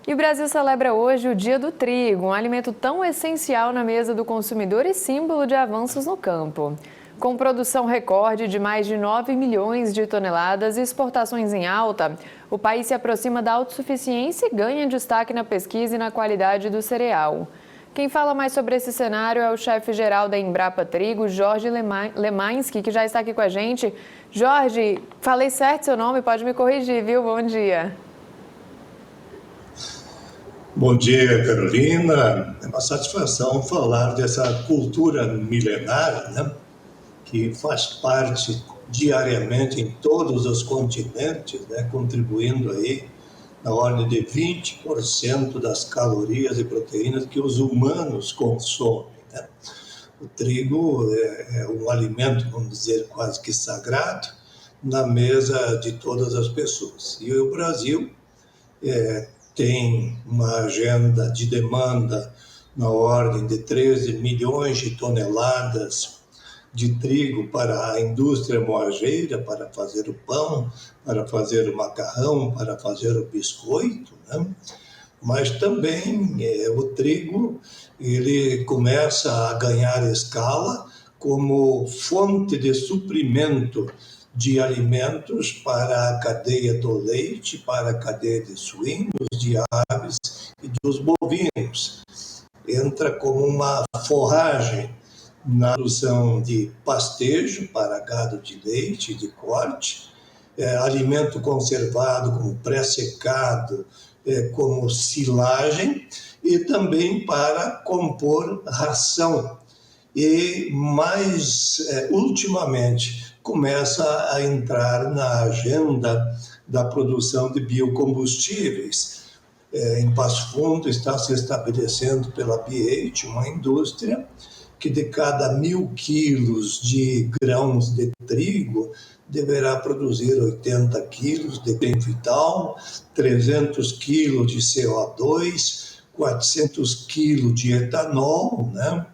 E o Brasil celebra hoje o Dia do Trigo, um alimento tão essencial na mesa do consumidor e símbolo de avanços no campo. Com produção recorde de mais de 9 milhões de toneladas e exportações em alta, o país se aproxima da autossuficiência e ganha destaque na pesquisa e na qualidade do cereal. Quem fala mais sobre esse cenário é o chefe-geral da Embrapa Trigo, Jorge Lemansky, que já está aqui com a gente. Jorge, falei certo seu nome, pode me corrigir, viu? Bom dia. Bom dia, Carolina. É uma satisfação falar dessa cultura milenar, né, que faz parte diariamente em todos os continentes, né, contribuindo aí na ordem de 20% das calorias e proteínas que os humanos consomem, né? O trigo é um alimento, vamos dizer, quase que sagrado na mesa de todas as pessoas. E o Brasil tem uma agenda de demanda na ordem de 13 milhões de toneladas de trigo para a indústria moageira, para fazer o pão, para fazer o macarrão, para fazer o biscoito, né? Mas também o trigo ele começa a ganhar escala como fonte de suprimento de alimentos para a cadeia do leite, para a cadeia de suínos, de aves e dos bovinos. Entra como uma forragem na produção de pastejo para gado de leite e de corte, alimento conservado como pré-secado, como silagem e também para compor ração. E mais ultimamente começa a entrar na agenda da produção de biocombustíveis. Em Passo Fundo está se estabelecendo pela BH uma indústria que de cada 1.000 quilos de grãos de trigo deverá produzir 80 quilos de vital, 300 quilos de CO2, 400 quilos de etanol, né?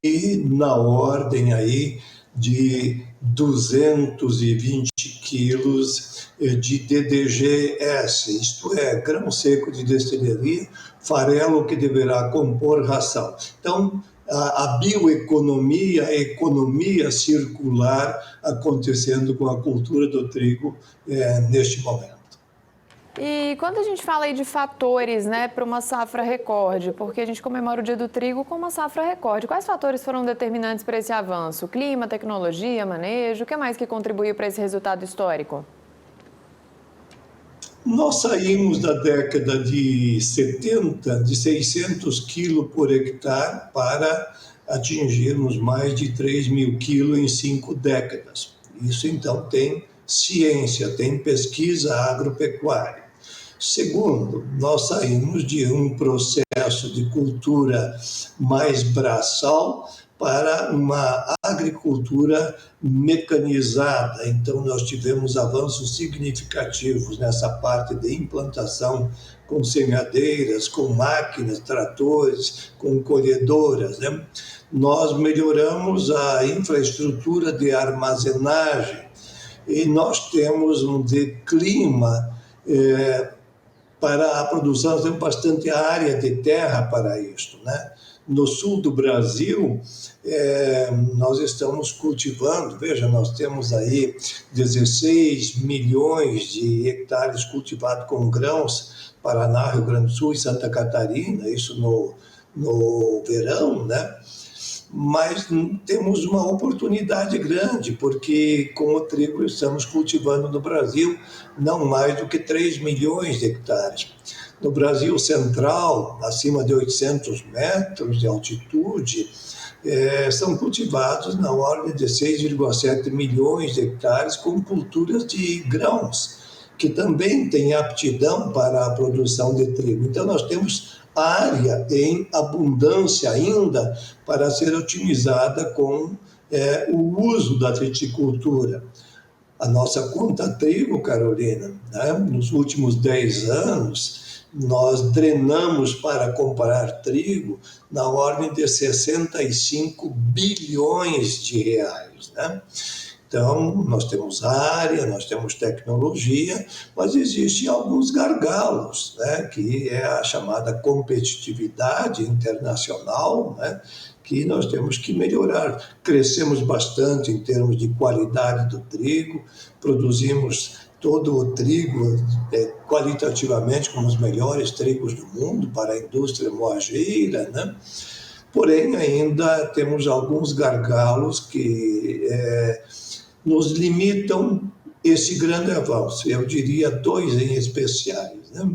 E na ordem aí de 220 quilos de DDGS, isto é, grão seco de destileria, farelo que deverá compor ração. Então, a bioeconomia, a economia circular acontecendo com a cultura do trigo neste momento. E quando a gente fala aí de fatores, né, para uma safra recorde, porque a gente comemora o Dia do Trigo com uma safra recorde, quais fatores foram determinantes para esse avanço? Clima, tecnologia, manejo, o que mais que contribuiu para esse resultado histórico? Nós saímos da década de 70 de 600 quilos por hectare para atingirmos mais de 3.000 quilos em 5 décadas. Isso então tem ciência, tem pesquisa agropecuária. Segundo, nós saímos de um processo de cultura mais braçal para uma agricultura mecanizada. Então, nós tivemos avanços significativos nessa parte de implantação com semeadeiras, com máquinas, tratores, com colhedoras, né? Nós melhoramos a infraestrutura de armazenagem e nós temos um clima para a produção, nós temos bastante área de terra para isto, né? No sul do Brasil, nós estamos cultivando, veja, nós temos aí 16 milhões de hectares cultivados com grãos, Paraná, Rio Grande do Sul e Santa Catarina, isso no verão, né? Mas temos uma oportunidade grande, porque com o trigo estamos cultivando no Brasil não mais do que 3 milhões de hectares. No Brasil central, acima de 800 metros de altitude, são cultivados na ordem de 6,7 milhões de hectares com culturas de grãos, que também têm aptidão para a produção de trigo. Então, nós temos área em abundância ainda para ser otimizada com o uso da triticultura. A nossa conta trigo, Carolina, né, nos últimos 10 anos, nós drenamos para comprar trigo na ordem de 65 bilhões de reais, né? Então, nós temos área, nós temos tecnologia, mas existem alguns gargalos, né, que é a chamada competitividade internacional, né, que nós temos que melhorar. Crescemos bastante em termos de qualidade do trigo, produzimos todo o trigo qualitativamente como os melhores trigos do mundo para a indústria moageira, né? Porém, ainda temos alguns gargalos que nos limitam esse grande avanço. Eu diria dois em especiais, né?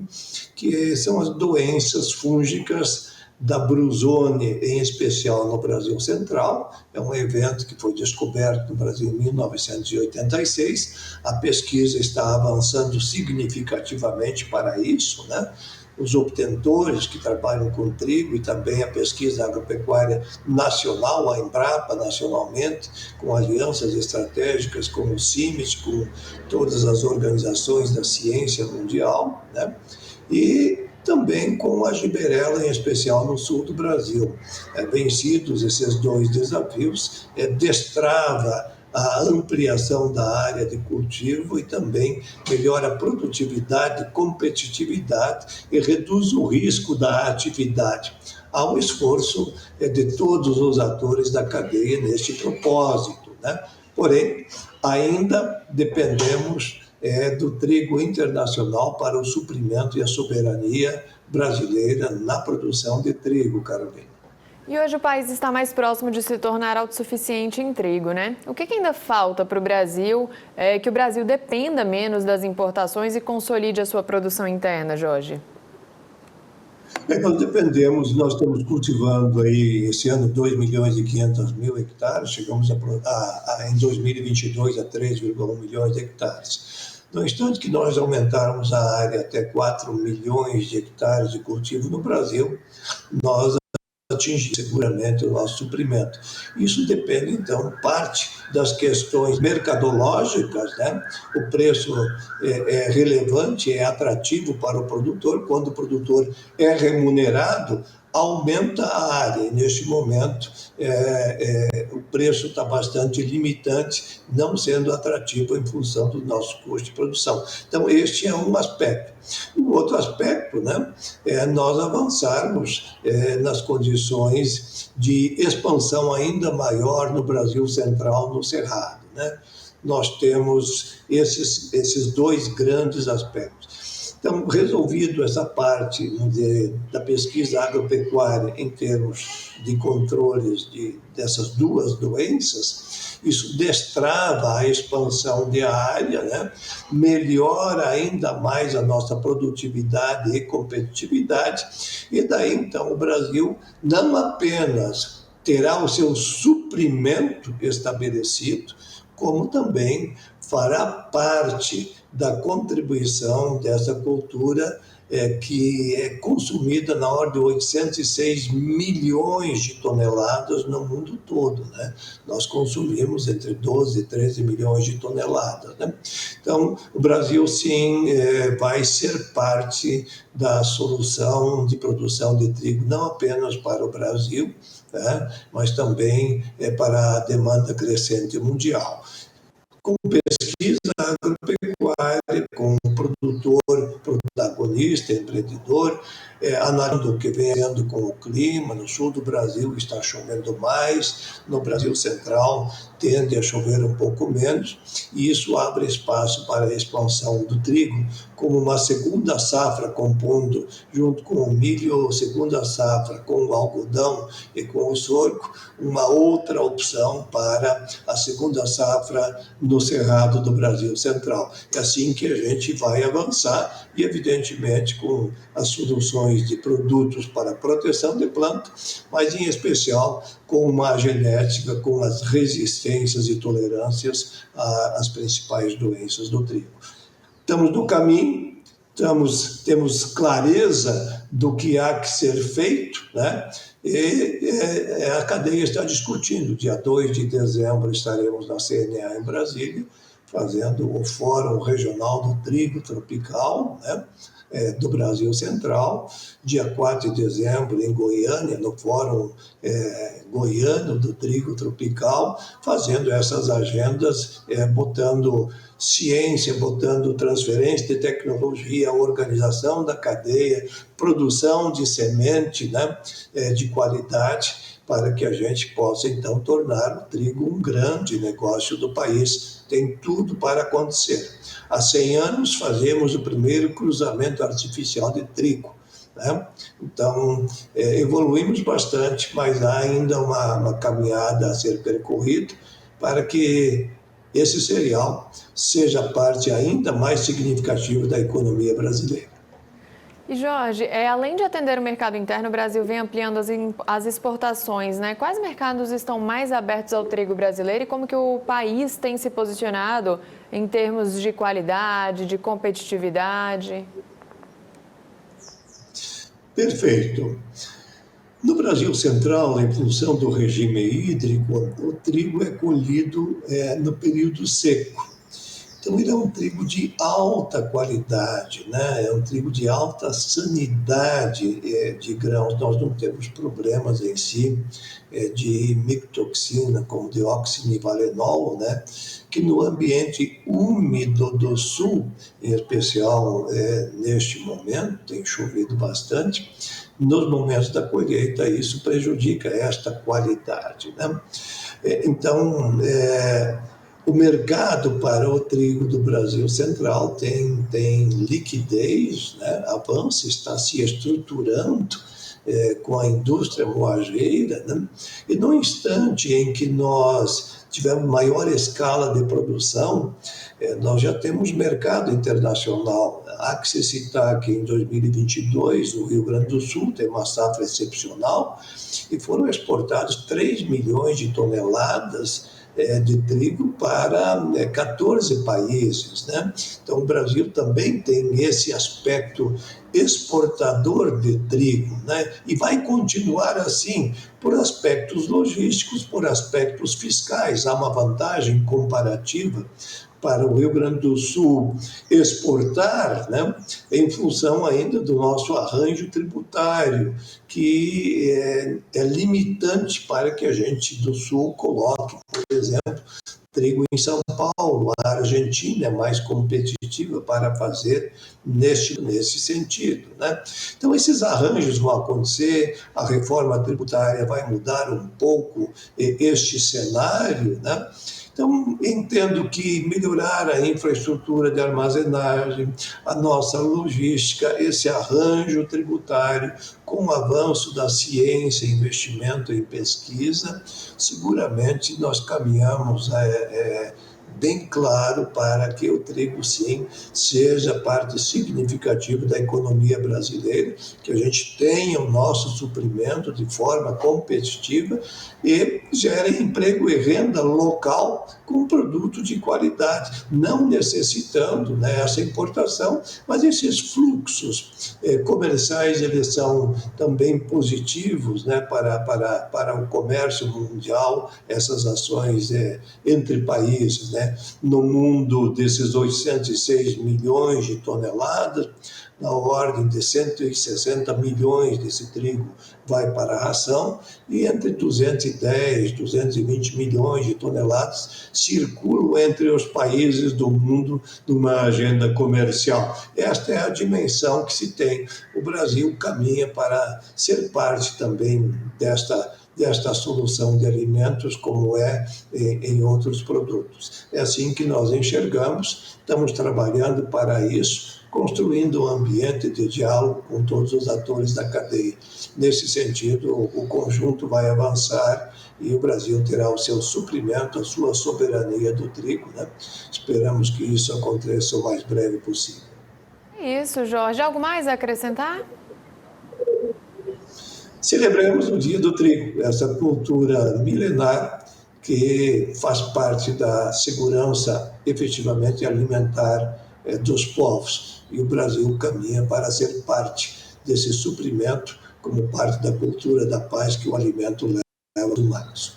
Que são as doenças fúngicas da Bruzone, em especial no Brasil Central. É um evento que foi descoberto no Brasil em 1986. A pesquisa está avançando significativamente para isso, né? Os obtentores que trabalham com trigo e também a pesquisa agropecuária nacional, a Embrapa nacionalmente, com alianças estratégicas com o CIMET, com todas as organizações da ciência mundial, né? E também com a giberela, em especial no sul do Brasil. Vencidos esses dois desafios, destrava a ampliação da área de cultivo e também melhora a produtividade, competitividade e reduz o risco da atividade. Há um esforço de todos os atores da cadeia neste propósito, né? Porém, ainda dependemos do trigo internacional para o suprimento e a soberania brasileira na produção de trigo, Carolina. E hoje o país está mais próximo de se tornar autossuficiente em trigo, né? O que ainda falta para o Brasil, que o Brasil dependa menos das importações e consolide a sua produção interna, Jorge? Nós estamos cultivando aí esse ano 2.500.000 hectares, chegamos em 2022 a 3,1 milhões de hectares. No instante que nós aumentarmos a área até 4 milhões de hectares de cultivo no Brasil, nós atingir seguramente o nosso suprimento. Isso depende, então, parte das questões mercadológicas, né? O preço é relevante, é atrativo para o produtor. Quando o produtor é remunerado, aumenta a área. E neste momento, o preço está bastante limitante, não sendo atrativo em função do nosso custo de produção. Então, este é um aspecto. O outro aspecto, né, é nós avançarmos nas condições de expansão ainda maior no Brasil Central, no Cerrado, né? Nós temos esses dois grandes aspectos. Então, resolvido essa parte da pesquisa agropecuária em termos de controles dessas duas doenças, isso destrava a expansão de área, né? Melhora ainda mais a nossa produtividade e competitividade, e daí então o Brasil não apenas terá o seu suprimento estabelecido, como também fará parte da contribuição dessa cultura que é consumida na ordem de 806 milhões de toneladas no mundo todo, né? Nós consumimos entre 12 e 13 milhões de toneladas, né? Então, o Brasil, sim, vai ser parte da solução de produção de trigo, não apenas para o Brasil, né? Mas também para a demanda crescente mundial. Com pesquisa agropecuária, com o produtor, protagonista, empreendedor, analisando o que vem sendo com o clima. No sul do Brasil está chovendo mais, no Brasil Central tende a chover um pouco menos, e isso abre espaço para a expansão do trigo, como uma segunda safra compondo, junto com o milho, segunda safra com o algodão e com o sorgo, uma outra opção para a segunda safra no Cerrado do Brasil Central. É assim que a gente vai avançar e, evidentemente, com as soluções de produtos para proteção de planta, mas em especial com uma genética com as resistências e tolerâncias às principais doenças do trigo. Estamos no caminho, temos clareza do que há que ser feito, né? E a cadeia está discutindo. Dia 2 de dezembro estaremos na CNA em Brasília, fazendo o Fórum Regional do Trigo Tropical, né? do Brasil Central, dia 4 de dezembro em Goiânia, no Fórum Goiano do Trigo Tropical, fazendo essas agendas, botando ciência, botando transferência de tecnologia, organização da cadeia, produção de semente, né, de qualidade, para que a gente possa, então, tornar o trigo um grande negócio do país. Tem tudo para acontecer. Há 100 anos fazemos o primeiro cruzamento artificial de trigo, né? Então, evoluímos bastante, mas há ainda uma caminhada a ser percorrida para que esse cereal seja parte ainda mais significativa da economia brasileira. E Jorge, além de atender o mercado interno, o Brasil vem ampliando as exportações, né? Quais mercados estão mais abertos ao trigo brasileiro e como que o país tem se posicionado em termos de qualidade, de competitividade? Perfeito. No Brasil Central, em função do regime hídrico, o trigo é colhido no período seco. Então, ele é um trigo de alta qualidade, né? É um trigo de alta sanidade de grãos. Nós não temos problemas em si de micotoxina, como dióxido e valenol, né? Que no ambiente úmido do sul, em especial neste momento, tem chovido bastante, nos momentos da colheita isso prejudica esta qualidade, né? Então, o mercado para o trigo do Brasil Central tem liquidez, né? Avança, está se estruturando com a indústria moageira, né? E no instante em que nós tivemos maior escala de produção, nós já temos mercado internacional. Há que se citar que em 2022 o Rio Grande do Sul tem uma safra excepcional e foram exportados 3 milhões de toneladas de trigo para 14 países, né? Então, o Brasil também tem esse aspecto exportador de trigo, né? E vai continuar assim por aspectos logísticos, por aspectos fiscais. Há uma vantagem comparativa para o Rio Grande do Sul exportar, né, em função ainda do nosso arranjo tributário, que é limitante para que a gente do Sul coloque, por exemplo, trigo em São Paulo. A Argentina é mais competitiva para fazer nesse sentido, né? Então, esses arranjos vão acontecer, a reforma tributária vai mudar um pouco este cenário, né? Então, entendo que melhorar a infraestrutura de armazenagem, a nossa logística, esse arranjo tributário, com o avanço da ciência, investimento em pesquisa, seguramente nós caminhamos bem claro para que o trigo, sim, seja parte significativa da economia brasileira, que a gente tenha o nosso suprimento de forma competitiva e gere emprego e renda local com produto de qualidade, não necessitando, né, essa importação, mas esses fluxos comerciais, eles são também positivos, né, para o comércio mundial, essas ações entre países, né? No mundo, desses 806 milhões de toneladas, na ordem de 160 milhões desse trigo vai para a ração e entre 210 e 220 milhões de toneladas circulam entre os países do mundo numa agenda comercial. Esta é a dimensão que se tem. O Brasil caminha para ser parte também desta solução de alimentos, como em outros produtos. É assim que nós enxergamos, estamos trabalhando para isso, construindo um ambiente de diálogo com todos os atores da cadeia. Nesse sentido, o conjunto vai avançar e o Brasil terá o seu suprimento, a sua soberania do trigo, né? Esperamos que isso aconteça o mais breve possível. É isso, Jorge. Algo mais a acrescentar? Celebramos o Dia do Trigo, essa cultura milenar que faz parte da segurança efetivamente alimentar dos povos. E o Brasil caminha para ser parte desse suprimento, como parte da cultura da paz que o alimento leva aos humanos.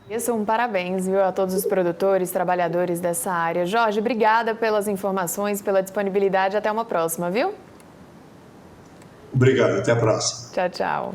Isso, parabéns, viu, a todos os produtores, trabalhadores dessa área. Jorge, obrigada pelas informações, pela disponibilidade. Até uma próxima, viu? Obrigado, até a próxima. Tchau, tchau.